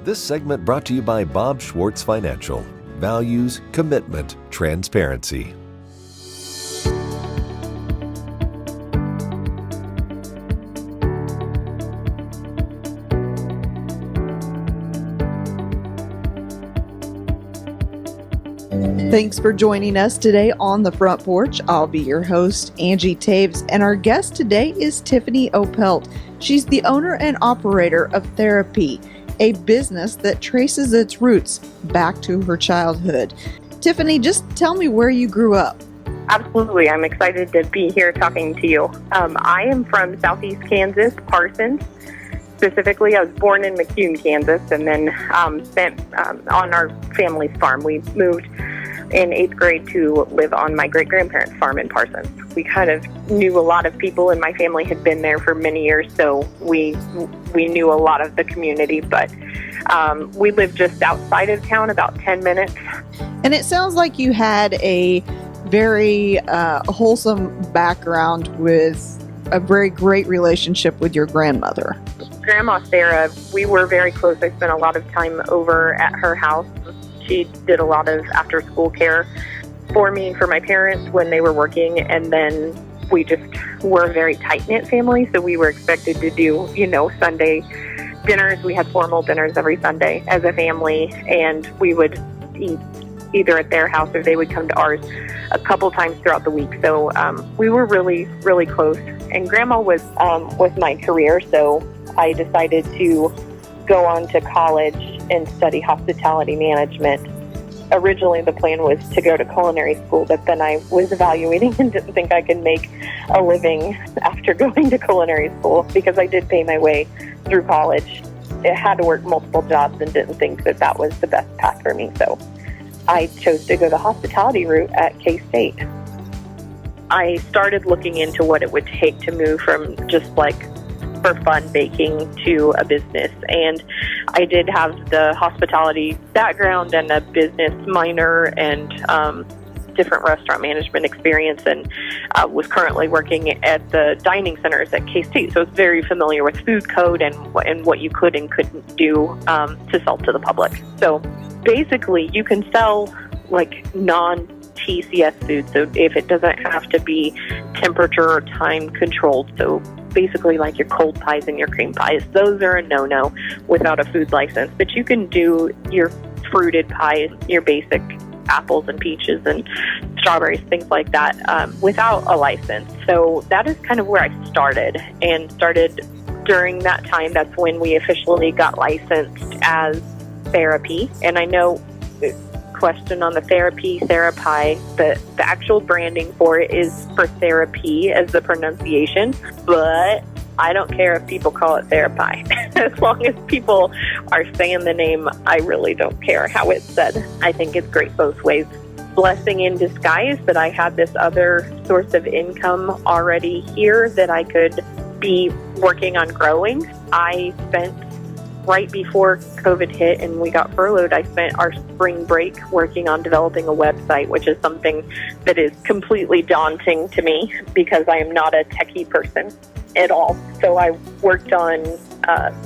This segment brought to you by Bob Schwartz Financial. Values, commitment, transparency. Thanks for joining us today on The Front Porch. I'll be your host, Angie Toews, and our guest today is Tiffany Oppelt. She's the owner and operator of Therapy, a business that traces its roots back to her childhood. Tiffany, just tell me where you grew up. Absolutely. I'm excited to be here talking to you. I am from Southeast Kansas, Parsons. Specifically, I was born in McCune, Kansas, and then spent on our family's farm. We moved in 8th grade to live on my great-grandparents' farm in Parsons. We kind of knew a lot of people, and my family had been there for many years, so we knew a lot of the community, but we lived just outside of town, about 10 minutes. And it sounds like you had a very wholesome background with a very great relationship with your grandmother. Grandma Sarah, we were very close. I spent a lot of time over at her house. She did a lot of after-school care for me and for my parents when they were working, and then we just were a very tight-knit family, so we were expected to do, Sunday dinners. We had formal dinners every Sunday as a family, and we would eat either at their house or they would come to ours a couple times throughout the week. So we were really, really close. And Grandma was my career, so I decided to go on to college and study hospitality management. Originally, the plan was to go to culinary school, but then I was evaluating and didn't think I could make a living after going to culinary school because I did pay my way through college. I had to work multiple jobs and didn't think that was the best path for me, so I chose to go the hospitality route at K-State. I started looking into what it would take to move from just for fun baking to a business, and I did have the hospitality background and a business minor and different restaurant management experience, and was currently working at the dining centers at K-State, so I was very familiar with food code and what you could and couldn't do to sell to the public. So basically you can sell non-TCS food, so if it doesn't have to be temperature or time controlled, so basically like your cold pies and your cream pies, those are a no-no without a food license. But you can do your fruited pies, your basic apples and peaches and strawberries, things like that, without a license. So that is kind of where I started. And started during that time, that's when we officially got licensed as Therapy. And I know question on the Therapy, Therapy, the actual branding for it is for Therapy as the pronunciation, but I don't care if people call it Therapy. As long as people are saying the name, I really don't care how it's said. I think it's great both ways. Blessing in disguise that I had this other source of income already here that I could be working on growing. I spent right before COVID hit and we got furloughed, I spent our spring break working on developing a website, which is something that is completely daunting to me because I am not a techie person at all. So I worked on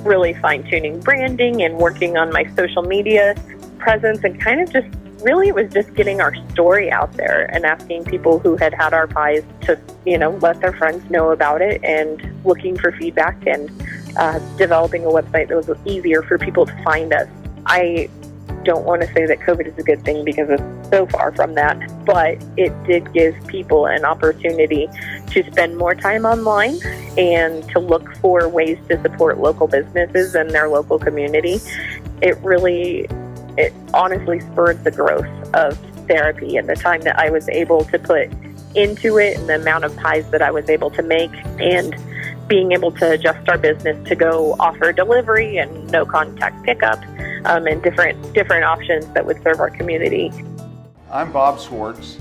really fine-tuning branding and working on my social media presence, and kind of just really it was just getting our story out there and asking people who had our pies to, let their friends know about it, and looking for feedback and developing a website that was easier for people to find us. I don't want to say that COVID is a good thing because it's so far from that, but it did give people an opportunity to spend more time online and to look for ways to support local businesses and their local community. It honestly spurred the growth of Therapy, and the time that I was able to put into it and the amount of pies that I was able to make, and being able to adjust our business to go offer delivery and no contact pickup, and different options that would serve our community. I'm Bob Schwartz,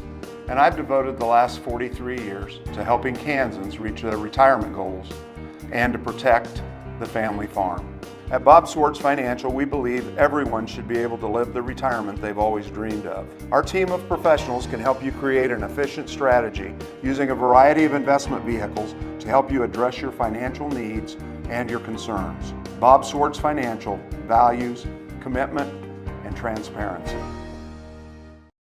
and I've devoted the last 43 years to helping Kansans reach their retirement goals and to protect the family farm. At Bob Schwartz Financial, we believe everyone should be able to live the retirement they've always dreamed of. Our team of professionals can help you create an efficient strategy using a variety of investment vehicles to help you address your financial needs and your concerns. Bob Schwartz Financial, values, commitment, and transparency.